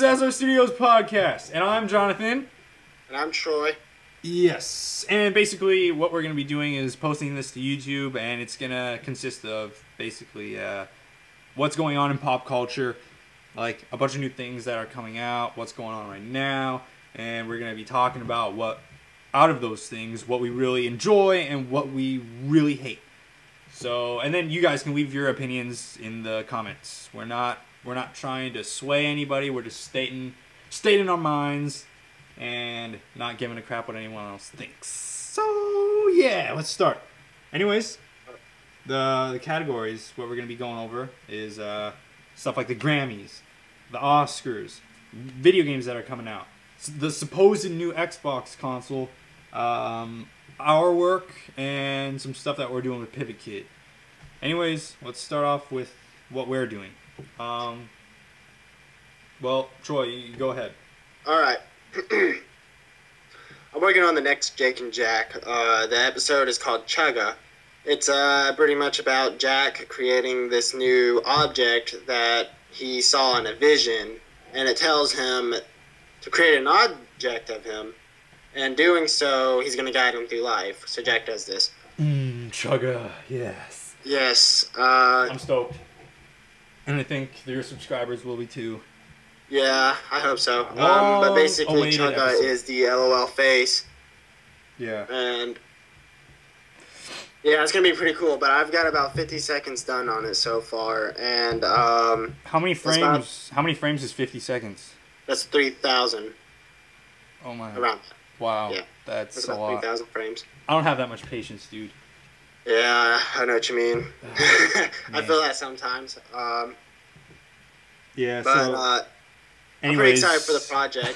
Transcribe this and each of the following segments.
Zazar Studios podcast, and I'm Jonathan. And I'm Troy. Yes, and basically what we're going to be doing is posting this to YouTube, and it's going to consist of basically what's going on in pop culture, like a bunch of new things that are coming out, what's going on right now, and we're going to be talking about what, out of those things, what we really enjoy and what we really hate. So, and then you guys can leave your opinions in the comments. We're not trying to sway anybody. We're just stating our minds and not giving a crap what anyone else thinks. So yeah, let's start. Anyways, the categories, what we're gonna be going over is stuff like the Grammys, the Oscars, video games that are coming out, the supposed new Xbox console, our work, and some stuff that we're doing with Pivot Kid. Anyways, let's start off with what we're doing. Well, Troy, you go ahead. Alright. I'm working on the next Jake and Jack. The episode is called Chugga. It's pretty much about Jack creating this new object that he saw in a vision, and it tells him to create an object of him, and doing so, he's going to guide him through life. So Jack does this. Chugga, yes. Yes. I'm stoked. And I think your subscribers will be too. Yeah, I hope so. But basically, Chugga is the LOL face. Yeah. And yeah, it's gonna be pretty cool. But I've got about 50 seconds done on it so far, and how many frames? How many frames is 50 seconds? That's 3,000. Oh my. Around. Wow. Yeah. That's a about lot. 3,000 frames. I don't have that much patience, dude. Yeah, I know what you mean. I feel that sometimes. Yeah. But So. I'm pretty excited for the project.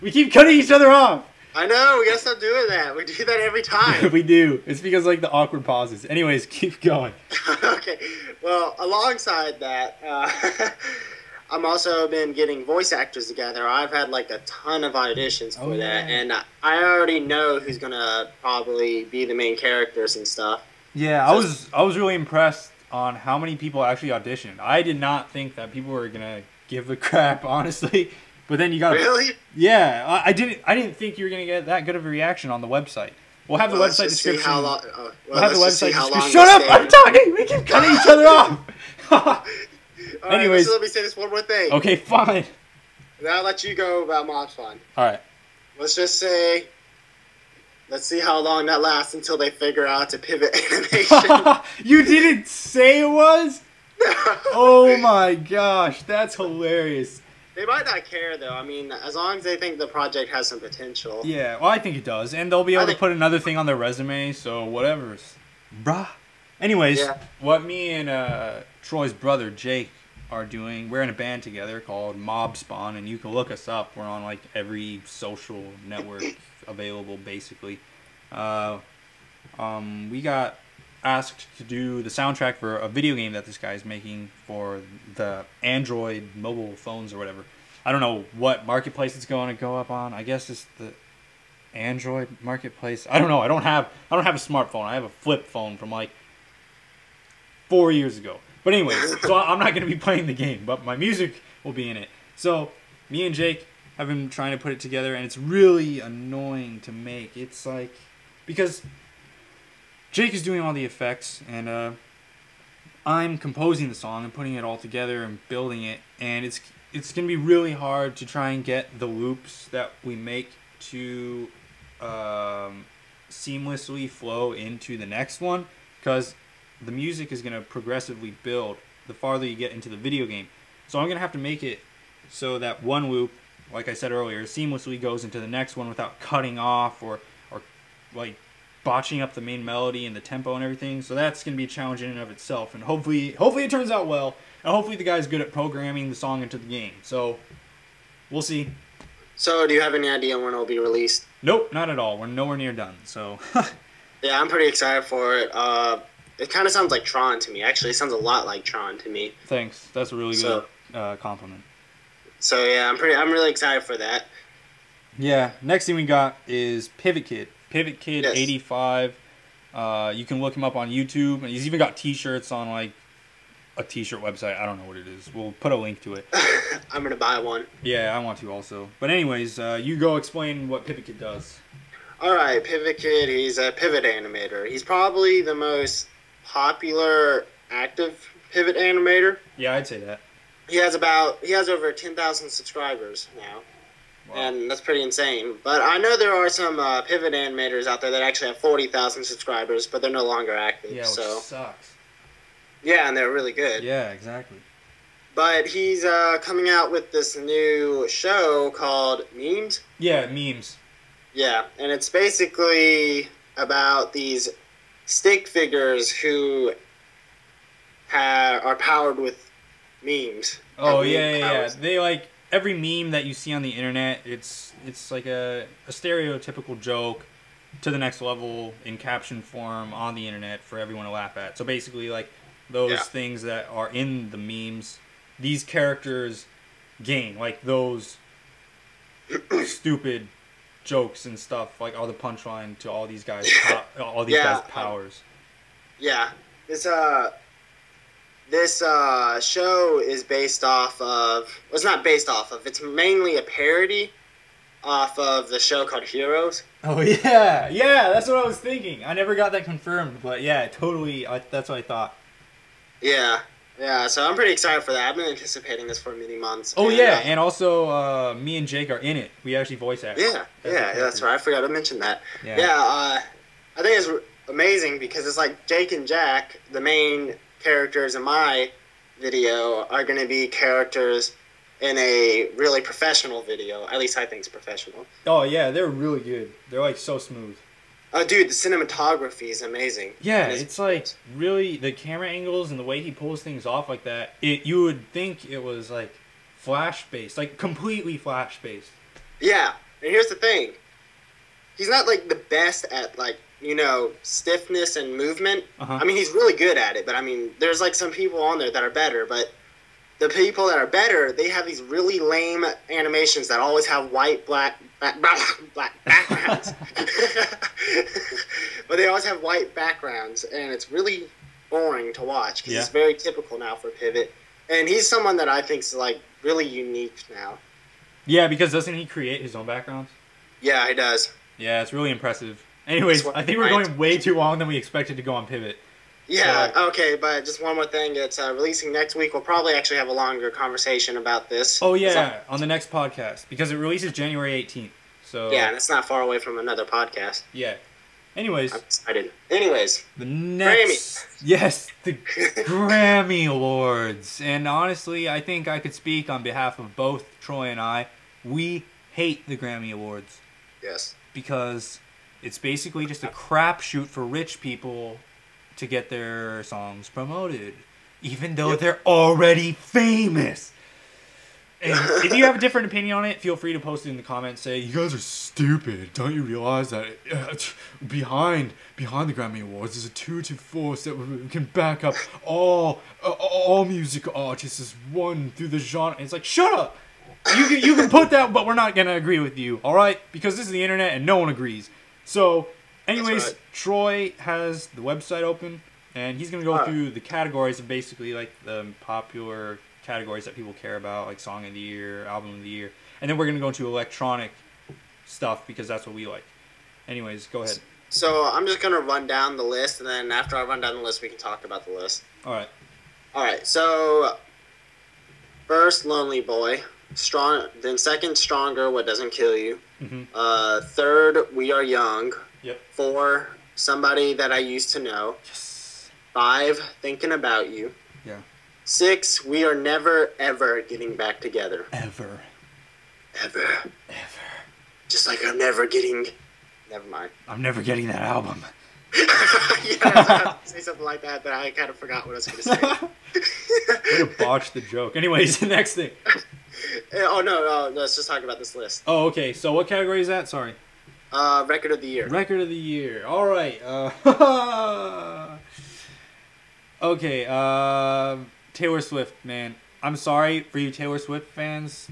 We keep cutting each other off. I know, we gotta stop doing that. We do that every time. We do. It's because like the awkward pauses. Anyways, keep going. Okay. Well, alongside that, I'm also been getting voice actors together. I've had like a ton of auditions for that, and I already know who's gonna probably be the main characters and stuff. Yeah, so, I was really impressed on how many people actually auditioned. I did not think that people were gonna give a crap, honestly. But then you got really? Yeah, I didn't think you were gonna get that good of a reaction on the website. We'll have the website description. We'll have the website description. Shut up! I'm talking. We keep cutting each other off. Anyways, so let me say this one more thing. Okay, fine. Then I'll let you go about Mod Fun. All right. Let's just say, let's see how long that lasts until they figure out to pivot animation. You didn't say it was? Oh my gosh, that's hilarious. They might not care though. I mean, as long as they think the project has some potential. Yeah, well, I think it does, and they'll be able to put another thing on their resume. So whatever, bruh. Anyways, what me and Troy's brother Jake are doing, we're in a band together called Mob Spawn, and you can look us up. We're on like every social network available, basically. We got asked to do the soundtrack for a video game that this guy is making for the Android mobile phones or whatever. I don't know what marketplace it's going to go up on. I guess it's the Android marketplace. I don't know. I don't have a smartphone. I have a flip phone from like 4 years ago. But anyways, so I'm not going to be playing the game, but my music will be in it. So me and Jake have been trying to put it together, and it's really annoying to make. It's like, because Jake is doing all the effects, and I'm composing the song and putting it all together and building it, and it's going to be really hard to try and get the loops that we make to seamlessly flow into the next one, because the music is going to progressively build the farther you get into the video game. So I'm going to have to make it so that one loop, like I said earlier, seamlessly goes into the next one without cutting off or like botching up the main melody and the tempo and everything. So that's going to be a challenge in and of itself, and hopefully it turns out well, and hopefully the guy's good at programming the song into the game. So we'll see. So do you have any idea when it'll be released? Nope, not at all. We're nowhere near done. So yeah, I'm pretty excited for it. It kind of sounds like Tron to me. Actually, it sounds a lot like Tron to me. Thanks. That's a really good compliment. So yeah, I'm really excited for that. Yeah. Next thing we got is Pivot Kid. Pivot Kid 85. You can look him up on YouTube, and he's even got T-shirts on like a t-shirt website. I don't know what it is. We'll put a link to it. I'm gonna buy one. Yeah, I want to also. But anyways, you go explain what Pivot Kid does. Alright, Pivot Kid, he's a pivot animator. He's probably the most popular active pivot animator. Yeah, I'd say that. He has over 10,000 subscribers now. Wow. And that's pretty insane. But I know there are some pivot animators out there that actually have 40,000 subscribers, but they're no longer active. Yeah, which so sucks. Yeah, and they're really good. Yeah, exactly. But he's coming out with this new show called Memes. Yeah, Memes. Yeah, and it's basically about these stick figures who are powered with memes. Oh, yeah. They, like, every meme that you see on the internet, it's like a stereotypical joke to the next level in caption form on the internet for everyone to laugh at. So basically, like, those things that are in the memes, these characters gain, like, those stupid jokes and stuff, like, all the punchline to all these guys' guys' powers. Yeah. This show is based off of... Well, it's not based off of. It's mainly a parody off of the show called Heroes. Oh, yeah. Yeah, that's what I was thinking. I never got that confirmed, but yeah, totally. That's what I thought. Yeah. Yeah, so I'm pretty excited for that. I've been anticipating this for many months. Oh, yeah, and also me and Jake are in it. We actually voice act. Yeah, that's right. I forgot to mention that. Yeah, I think it's amazing because it's like Jake and Jack, the main characters in my video, are going to be characters in a really professional video. At least I think it's professional. Oh, yeah, they're really good. They're, like, so smooth. Oh, dude, the cinematography is amazing. Yeah, it's like really the camera angles and the way he pulls things off like that. You would think it was like flash based, like completely flash based. Yeah, and here's the thing: he's not like the best at like stiffness and movement. I mean, he's really good at it, but I mean, there's like some people on there that are better, but the people that are better, they have these really lame animations that always have black backgrounds. But they always have white backgrounds, and it's really boring to watch because it's very typical now for Pivot. And he's someone that I think is like really unique now. Yeah, because doesn't he create his own backgrounds? Yeah, he does. Yeah, it's really impressive. Anyways, I think we're going way too long than we expected to go on Pivot. Yeah, okay, but just one more thing. It's releasing next week. We'll probably actually have a longer conversation about this. Oh, yeah, on the next podcast, because it releases January 18th. So yeah, and it's not far away from another podcast. Yeah. Anyways. I'm excited. Anyways. The next... Grammy. Yes, the Grammy Awards. And honestly, I think I could speak on behalf of both Troy and I. We hate the Grammy Awards. Yes. Because it's basically just a crapshoot for rich people to get their songs promoted, even though they're already famous. And if you have a different opinion on it, feel free to post it in the comments. Say, you guys are stupid. Don't you realize that behind the Grammy Awards there's a 2-2 force that we can back up all music artists as one through the genre. And it's like, shut up. You can put that, but we're not gonna agree with you, all right? Because this is the internet and no one agrees. So. Anyways, right. Troy has the website open, and he's going to go through the categories of basically like the popular categories that people care about, like Song of the Year, Album of the Year. And then we're going to go into electronic stuff because that's what we like. Anyways, go ahead. So I'm just going to run down the list, and then after I run down the list, we can talk about the list. All right. All right, so first, Lonely Boy. Then second, Stronger, What Doesn't Kill You. Mm-hmm. Third, We Are Young. Yep. 4, Somebody That I Used to Know. Yes. 5, Thinking About You. Yeah. 6, We Are Never, Ever Getting Back Together. Ever. Just like I'm never getting... Never mind. I'm never getting that album. Yeah, I was about to say something like that, but I kind of forgot what I was going to say. Way to botch the joke. Anyways, the next thing. No, let's just talk about this list. Oh, okay. So what category is that? Sorry. Record of the Year. Record of the Year. All right. Okay. Taylor Swift, man. I'm sorry for you Taylor Swift fans.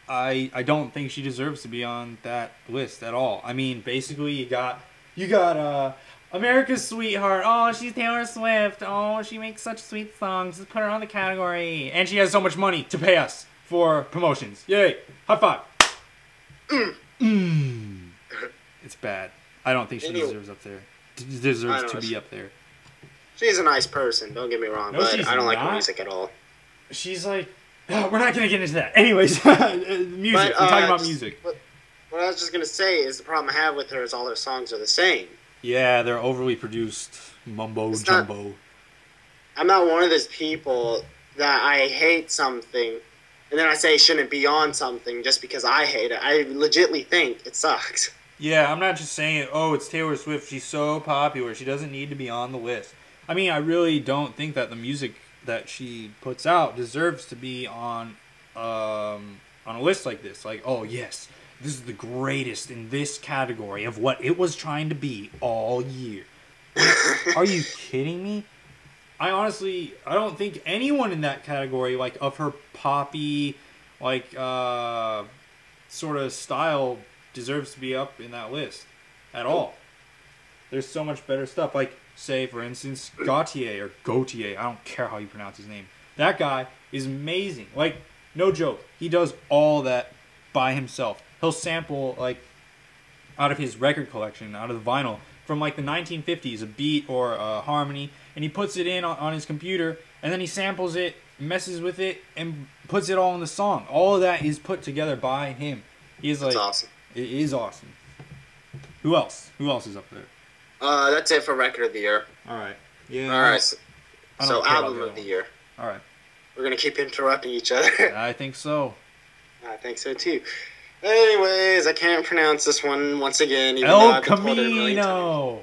I don't think she deserves to be on that list at all. I mean, basically, you got America's sweetheart. Oh, she's Taylor Swift. Oh, she makes such sweet songs. Let's put her on the category. And she has so much money to pay us for promotions. Yay. High five. It's bad. I don't think she deserves up there. Deserves to be up there. She's a nice person, don't get me wrong, but I don't like her music at all. She's like... Oh, we're not going to get into that. Anyways, music. We're talking about music. What I was just going to say is the problem I have with her is all her songs are the same. Yeah, they're overly produced. Mumbo-jumbo. I'm not one of those people that I hate something, and then I say it shouldn't be on something just because I hate it. I legitimately think it sucks. Yeah, I'm not just saying, oh, it's Taylor Swift. She's so popular. She doesn't need to be on the list. I mean, I really don't think that the music that she puts out deserves to be on a list like this. Like, oh, yes, this is the greatest in this category of what it was trying to be all year. Are you kidding me? I don't think anyone in that category, like, of her poppy, like, sort of style deserves to be up in that list at all. There's so much better stuff. Like, say, for instance, Gautier, I don't care how you pronounce his name. That guy is amazing. Like, no joke. He does all that by himself. He'll sample, like, out of his record collection, out of the vinyl, from, like, the 1950s, a beat or a harmony, and he puts it in on his computer, and then he samples it, messes with it, and puts it all in the song. All of that is put together by him. He's like... That's awesome. It is awesome. Who else? Who else is up there? That's it for record of the year. All right. Yeah. All right. So album of the year. All right. We're gonna keep interrupting each other. I think so. I think so too. Anyways, I can't pronounce this one once again. Even El Camino.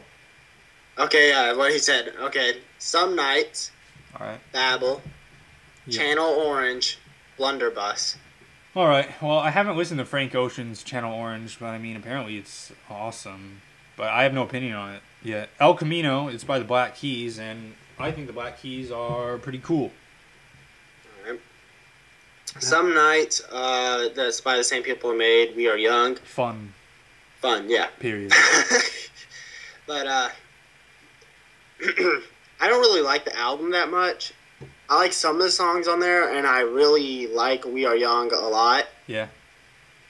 Okay, what he said. Okay, Some Nights. All right. Babel. Yep. Channel Orange. Blunderbuss. All right. Well, I haven't listened to Frank Ocean's Channel Orange, but I mean, apparently it's awesome. But I have no opinion on it yet. El Camino, it's by the Black Keys, and I think the Black Keys are pretty cool. All right. Some Nights, that's by the same people who made We Are Young. Fun, yeah. Period. But, I don't really like the album that much. I like some of the songs on there, and I really like We Are Young a lot. Yeah.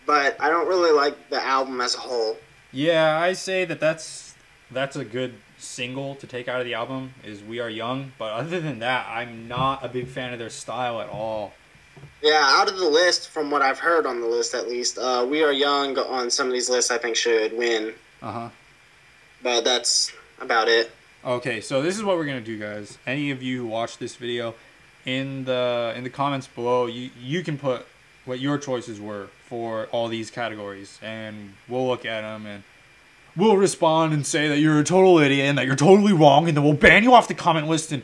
But I don't really like the album as a whole. Yeah, I say that's a good single to take out of the album, is We Are Young. But other than that, I'm not a big fan of their style at all. Yeah, out of the list, from what I've heard on the list at least, We Are Young on some of these lists I think should win. Uh-huh. But that's about it. Okay, so this is what we're going to do, guys. Any of you who watch this video, in the comments below, you can put what your choices were for all these categories, and we'll look at them, and we'll respond and say that you're a total idiot and that you're totally wrong, and then we'll ban you off the comment list and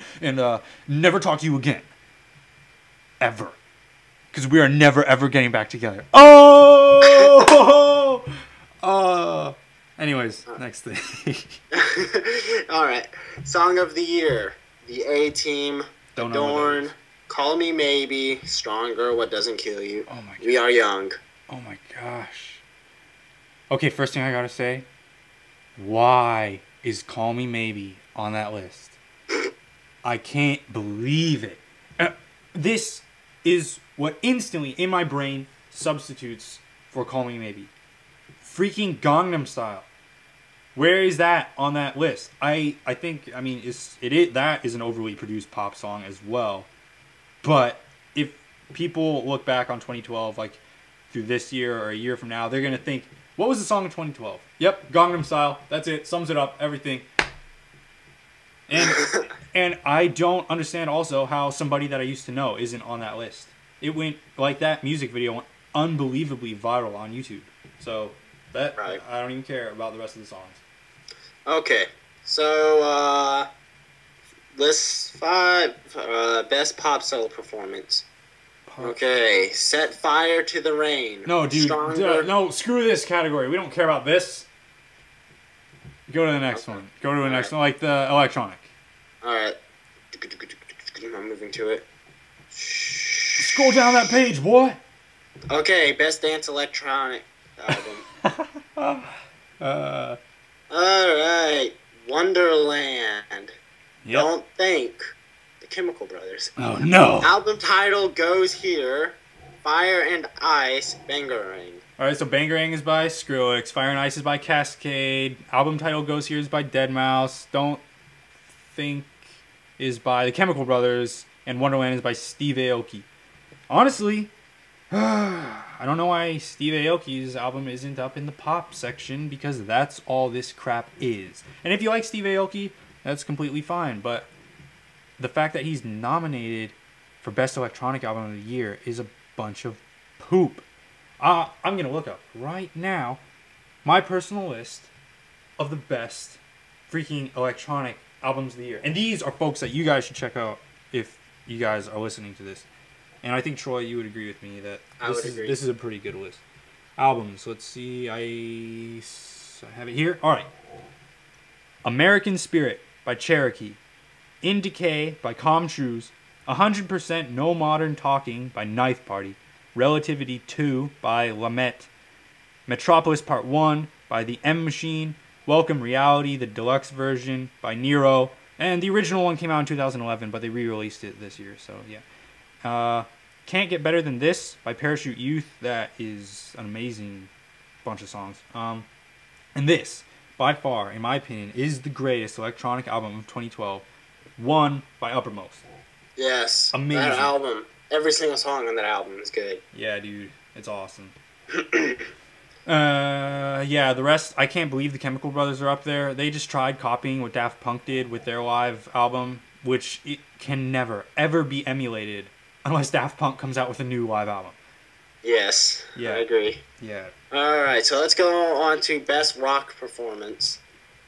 never talk to you again. Ever. Because we are never, ever getting back together. Oh! Anyways, next thing. Alright. Song of the Year. The A-Team. Adorn. Call Me Maybe. Stronger. What Doesn't Kill You. Oh my God. We Are Young. Oh my gosh. Okay, first thing I gotta say. Why is Call Me Maybe on that list? I can't believe it. This is what instantly, in my brain, substitutes for Call Me Maybe. Freaking Gangnam Style. Where is that on that list? I think, I mean, that is an overly produced pop song as well. But if people look back on 2012, like through this year or a year from now, they're going to think, what was the song in 2012? Yep, Gangnam Style. That's it. Sums it up. Everything. And I don't understand also how somebody that I used to know isn't on that list. It went, like that music video went unbelievably viral on YouTube. So that, right. I don't even care about the rest of the songs. Okay, so list 5, best pop solo performance. Okay, Set Fire to the Rain. No, dude, no, screw this category. We don't care about this. Go to the next one. Go to the next one, like the electronic. Alright. I'm moving to it. Scroll down that page, boy. Okay, best dance electronic album. Alright. Wonderland. Yep. Don't think the Chemical Brothers. Oh no. Album title goes here. Fire and Ice, Bangarang. Alright, so Bangarang is by Skrillex. Fire and Ice is by Cascade. Album title goes here is by Deadmau5. Don't think is by the Chemical Brothers. And Wonderland is by Steve Aoki. Honestly, I don't know why Steve Aoki's album isn't up in the pop section, because that's all this crap is. And if you like Steve Aoki, that's completely fine. But the fact that he's nominated for Best Electronic Album of the Year is a bunch of poop. I'm going to look up right now my personal list of the best freaking electronic albums of the year. And these are folks that you guys should check out if you guys are listening to this. And I think, Troy, you would agree with me that this is a pretty good list. Albums, let's see, I have it here. All right. American Spirit by Cherokee. In Decay by Calm Trues. 100% No Modern Talking by Knife Party. Relativity 2 by Lamette. Metropolis Part 1 by The M Machine. Welcome Reality, the deluxe version by Nero. And the original one came out in 2011, but they re-released it this year, so yeah. Can't Get Better Than This by Parachute Youth. That is an amazing bunch of songs. And this, by far, in my opinion, is the greatest electronic album of 2012. One by Uppermost. Yes. Amazing. That album. Every single song on that album is good. Yeah, dude. It's awesome. Yeah, the rest, I can't believe the Chemical Brothers are up there. They just tried copying what Daft Punk did with their live album, which it can never, ever be emulated unless Daft Punk comes out with a new live album. Yes, yeah. I agree. Yeah. Alright, so let's go on to Best Rock Performance.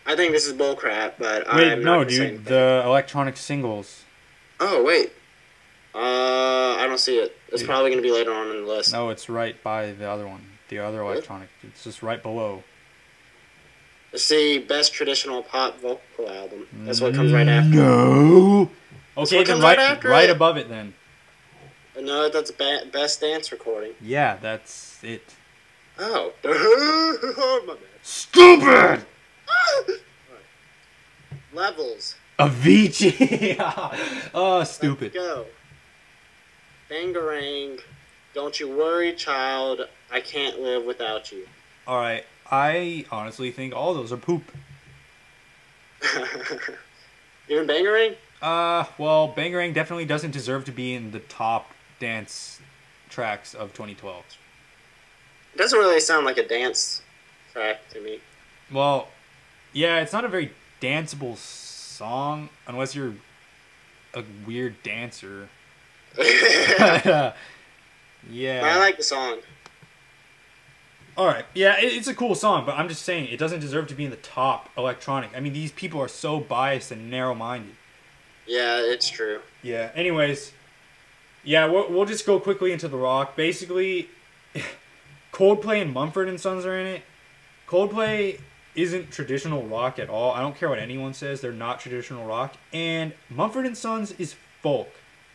I think this is bullcrap, but I'm not no, dude, the electronic singles. Oh, wait. I don't see it. It's probably going to be later on in the list. No, it's right by the other one. The other electronic. It's just right below. Let's see, Best Traditional Pop Vocal Album. That's what comes right after. No! Okay, then right above it then. No, that's Best Dance Recording. Yeah, that's it. Oh. My bad. Stupid! Levels. Avicii! Oh, stupid. Let's go. Bangarang. Don't You Worry, Child. I Can't Live Without You. Alright, I honestly think all those are poop. Even Bangarang? Well, Bangarang definitely doesn't deserve to be in the top dance tracks of 2012. It doesn't really sound like a dance track to me. Well, yeah, it's not a very danceable song unless you're a weird dancer. Yeah. I like the song. Alright, yeah, it's a cool song, but I'm just saying it doesn't deserve to be in the top electronic. I mean, these people are so biased and narrow-minded. Yeah, it's true. Yeah, anyways, yeah, we'll just go quickly into the rock. Basically, Coldplay and Mumford & Sons are in it. Coldplay isn't traditional rock at all. I don't care what anyone says. They're not traditional rock. And Mumford & Sons is folk.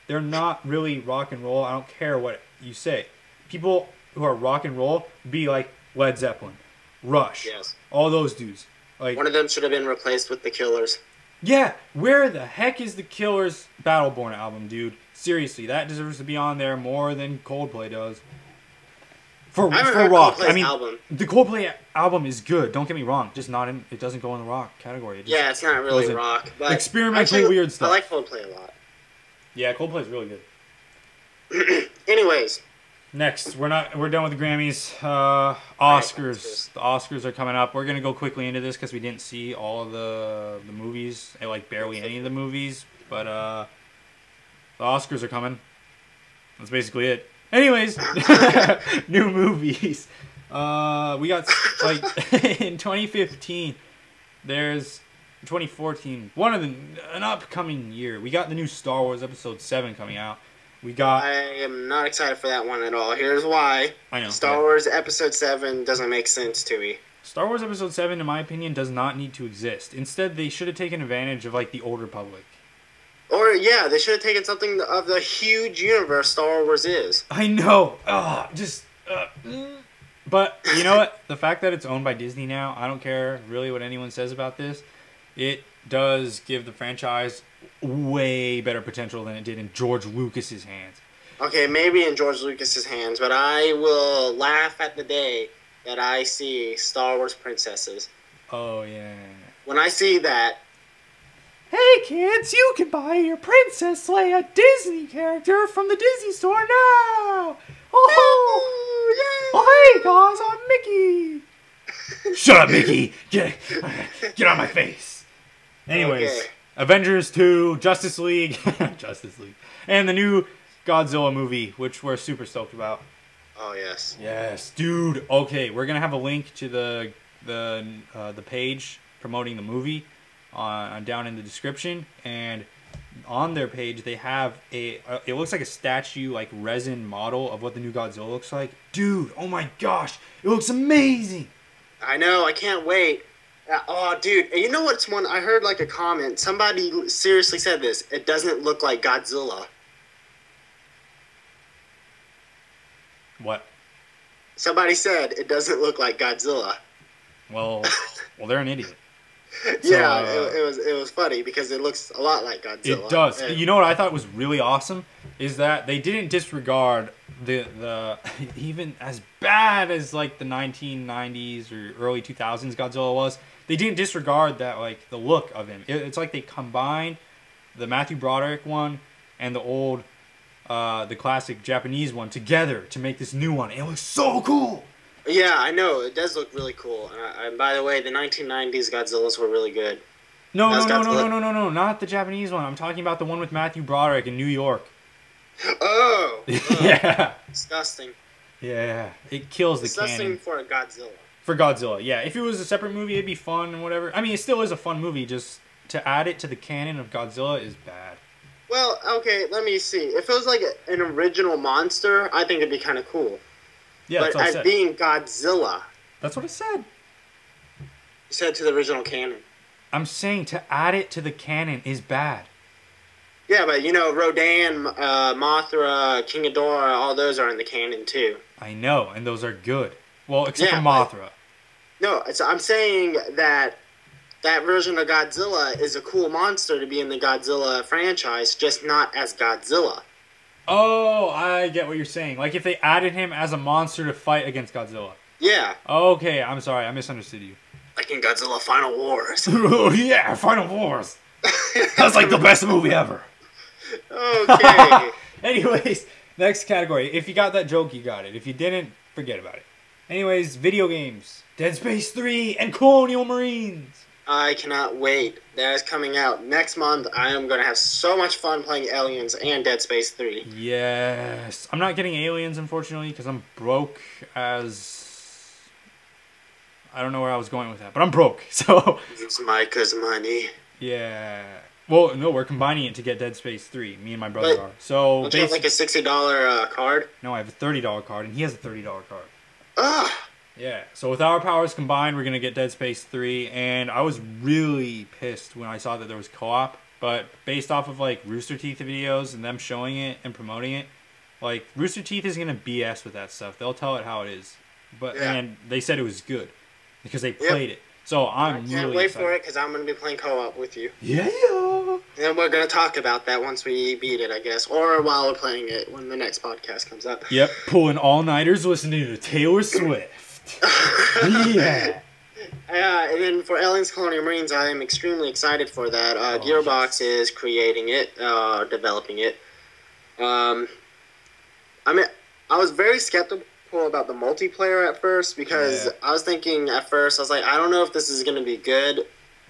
They're not really rock and roll. I don't care what you say. People who are rock and roll be like Led Zeppelin, Rush, yes, all those dudes. Like, one of them should have been replaced with The Killers. Yeah, where the heck is the Killers' Battleborn album, dude? Seriously, that deserves to be on there more than Coldplay does. For rock, I mean, the Coldplay album is good. Don't get me wrong, just not in. It doesn't go in the rock category. Yeah, it's not really rock, but experimental weird stuff. I like Coldplay a lot. Yeah, Coldplay's really good. Anyways, next, we're done with the Grammys. Oscars. The Oscars are coming up. We're gonna go quickly into this because we didn't see all of the movies, like barely any of the movies. But the Oscars are coming. That's basically it. Anyways, new movies. We got like in 2015. There's 2014. An upcoming year. We got the new Star Wars Episode 7 coming out. I am not excited for that one at all. Here's why. I know. Star Wars Episode 7 doesn't make sense to me. Star Wars Episode 7, in my opinion, does not need to exist. Instead, they should have taken advantage of like the Old Republic. Or, yeah, they should have taken something of the huge universe Star Wars is. I know. But, you know what? The fact that it's owned by Disney now, I don't care really what anyone says about this. it does give the franchise way better potential than it did in George Lucas's hands. Okay, maybe in George Lucas's hands, but I will laugh at the day that I see Star Wars princesses. Oh, yeah. When I see that... Hey, kids, you can buy your Princess Leia Disney character from the Disney store now! Oh, hey, guys, I'm Mickey! Shut up, Mickey! Get out of my face! Anyways, okay. Avengers 2, Justice League, and the new Godzilla movie, which we're super stoked about. Oh, yes. Yes, dude. Okay, we're going to have a link to the page promoting the movie down in the description, and on their page they have it looks like a statue, like resin model of what the new Godzilla looks like. Dude, oh my gosh, it looks amazing. I know, I can't wait. Oh, dude, you know what's one? I heard like a comment. Somebody seriously said this. It doesn't look like Godzilla. What? Somebody said it doesn't look like Godzilla. Well, they're an idiot. Yeah, it was funny because it looks a lot like Godzilla. It does. And you know what I thought was really awesome is that they didn't disregard the even as bad as like the 1990s or early 2000s Godzilla was. They didn't disregard that, like, the look of him. It's like they combined the Matthew Broderick one and the old, the classic Japanese one together to make this new one. It looks so cool. Yeah, I know. It does look really cool. And by the way, the 1990s Godzillas were really good. No, not the Japanese one. I'm talking about the one with Matthew Broderick in New York. Oh! Yeah. Disgusting. Yeah, it kills the canon. Disgusting for a Godzilla. For Godzilla, yeah. If it was a separate movie, it'd be fun and whatever. I mean, it still is a fun movie. Just to add it to the canon of Godzilla is bad. Well, okay, let me see. If it was like an original monster, I think it'd be kind of cool. Yeah, but as being Godzilla... That's what I said. You said to the original canon. I'm saying to add it to the canon is bad. Yeah, but you know, Rodan, Mothra, King Ghidorah, all those are in the canon too. I know, and those are good. Well, except for Mothra. No, I'm saying that version of Godzilla is a cool monster to be in the Godzilla franchise, just not as Godzilla. Oh, I get what you're saying. Like if they added him as a monster to fight against Godzilla. Yeah. Okay, I'm sorry, I misunderstood you. Like in Godzilla Final Wars. Oh yeah, Final Wars. That's like the best movie ever. Okay. Anyways, next category. If you got that joke, you got it. If you didn't, forget about it. Anyways, video games. Dead Space 3 and Colonial Marines. I cannot wait. That is coming out next month. I am going to have so much fun playing Aliens and Dead Space 3. Yes. I'm not getting Aliens, unfortunately, because I'm broke as... I don't know where I was going with that, but I'm broke, so... It's Micah's money. Yeah. Well, no, we're combining it to get Dead Space 3. Me and my brother are. So don't you have like a $60 card? No, I have a $30 card, and he has a $30 card. Ugh! Yeah, so with our powers combined, we're going to get Dead Space 3, and I was really pissed when I saw that there was co-op, but based off of, like, Rooster Teeth videos and them showing it and promoting it, like, Rooster Teeth is going to BS with that stuff. They'll tell it how it is. But and they said it was good because they played it. So I'm really can't wait excited for it because I'm going to be playing co-op with you. Yeah. And we're going to talk about that once we beat it, I guess. Or while we're playing it when the next podcast comes up. Yep, pulling all-nighters listening to Taylor Swift. Yeah. And then for Aliens Colonial Marines, I am extremely excited for that. Gearbox is creating it, developing it. I mean, I was very skeptical about the multiplayer at first because I was thinking at first, I was like, I don't know if this is going to be good.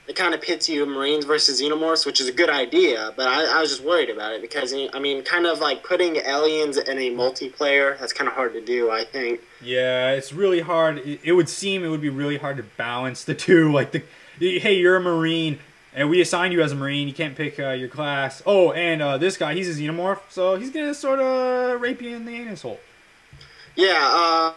It kind of pits you Marines versus Xenomorphs, which is a good idea, but I was just worried about it because, I mean, kind of like putting aliens in a multiplayer, that's kind of hard to do, I think. Yeah, it's really hard. It would seem it would be really hard to balance the two. Like, hey, you're a Marine, and we assigned you as a Marine. You can't pick your class. Oh, and this guy, he's a Xenomorph, so he's going to sort of rape you in the anus hole. Yeah,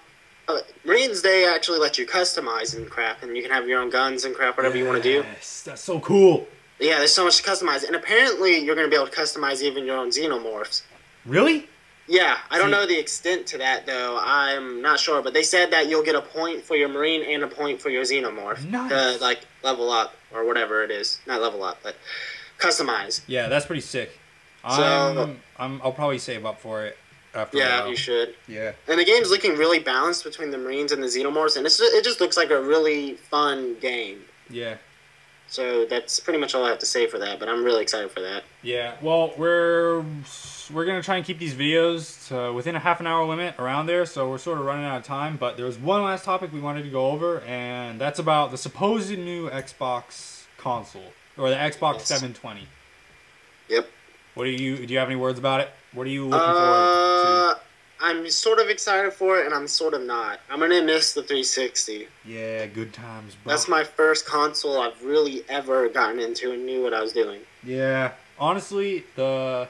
Marines, they actually let you customize and crap, and you can have your own guns and crap, whatever you want to do. Yes, that's so cool. Yeah, there's so much to customize, and apparently you're going to be able to customize even your own Xenomorphs. Really? Yeah, I don't know the extent to that, though. I'm not sure, but they said that you'll get a point for your Marine and a point for your Xenomorph. Nice. To, like, level up, or whatever it is. Not level up, but customize. Yeah, that's pretty sick. So, I'll probably save up for it after a yeah, while. you should. Yeah. And the game's looking really balanced between the Marines and the Xenomorphs, and it just looks like a really fun game. Yeah. So that's pretty much all I have to say for that, but I'm really excited for that. Yeah, well, we're going to try and keep these videos to within a half an hour limit around there, so we're sort of running out of time, but there was one last topic we wanted to go over, and that's about the supposed new Xbox console, or the Xbox 720. Yep. Do you have any words about it? What are you looking forward to? I'm sort of excited for it, and I'm sort of not. I'm going to miss the 360. Yeah, good times, bro. That's my first console I've really ever gotten into and knew what I was doing. Yeah, honestly, well,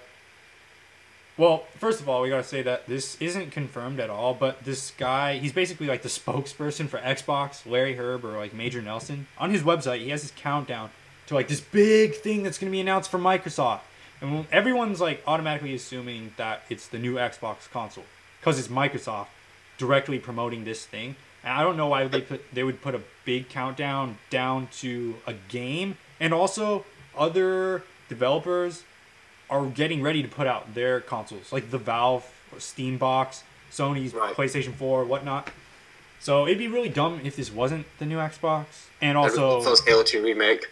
first of all, we gotta say that this isn't confirmed at all, but this guy, he's basically like the spokesperson for Xbox, Larry Herb, or like Major Nelson. On his website, he has this countdown to like this big thing that's gonna be announced from Microsoft. And everyone's like automatically assuming that it's the new Xbox console, because it's Microsoft directly promoting this thing. And I don't know why they would put a big countdown down to a game. And also, other developers are getting ready to put out their consoles, like the Valve Steam box, Sony's PlayStation 4, whatnot. So it'd be really dumb if this wasn't the new Xbox. And also, Halo 2 remake.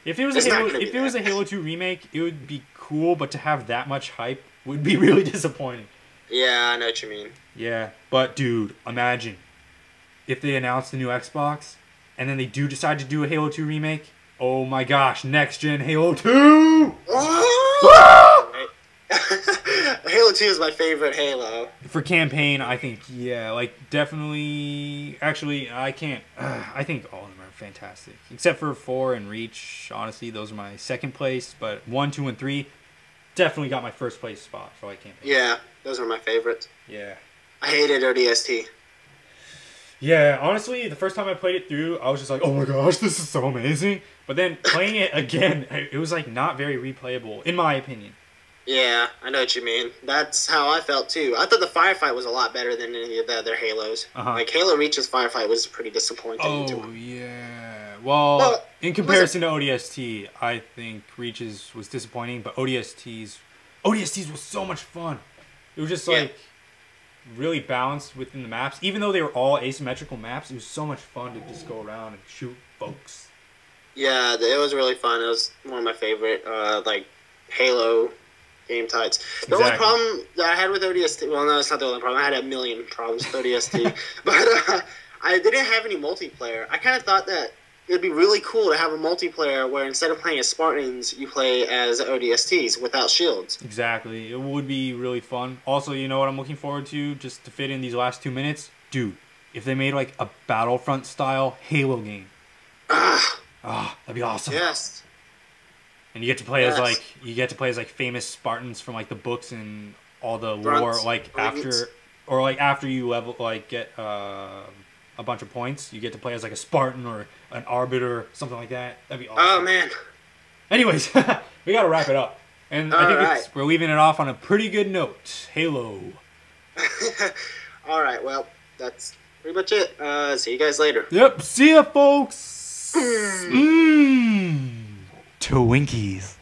if it was a Halo 2 remake, it would be cool, but to have that much hype would be really disappointing. Yeah, I know what you mean. Yeah, but dude, imagine if they announce the new Xbox and then they do decide to do a Halo 2 remake. Oh my gosh, next gen Halo 2! Halo 2 is my favorite Halo. For campaign, I think, yeah, like definitely. Actually, I can't. I think all of them are fantastic, except for 4 and Reach. Honestly, those are my second place, but 1, 2, and 3 definitely got my first place spot for like campaign. Yeah, those are my favorites. Yeah. I hated ODST. Yeah, honestly, the first time I played it through, I was just like, oh my gosh, this is so amazing. But then playing it again, it was like not very replayable, in my opinion. Yeah, I know what you mean. That's how I felt too. I thought the firefight was a lot better than any of the other Halos. Like Halo Reach's firefight was pretty disappointing. Oh, yeah. Well, in comparison to ODST, I think Reach's was disappointing, but ODST's was so much fun. It was just like really balanced within the maps. Even though they were all asymmetrical maps, it was so much fun to just go around and shoot folks. Yeah, it was really fun. It was one of my favorite, like, Halo game types. The only problem that I had with ODST, well, no, it's not the only problem. I had a million problems with ODST. But I didn't have any multiplayer. I kind of thought that it would be really cool to have a multiplayer where instead of playing as Spartans, you play as ODSTs without shields. Exactly. It would be really fun. Also, you know what I'm looking forward to, just to fit in these last 2 minutes? Dude, if they made like a Battlefront-style Halo game. That'd be awesome. Yes. And you get to play as like famous Spartans from like the books and all the lore, like after you level, like get a bunch of points, you get to play as like a Spartan or an Arbiter, something like that. That'd be awesome. Oh man. Anyways, we gotta wrap it up, and I think we're leaving it off on a pretty good note. Halo. All right. Well, that's pretty much it. See you guys later. Yep. See ya, folks. Twinkies.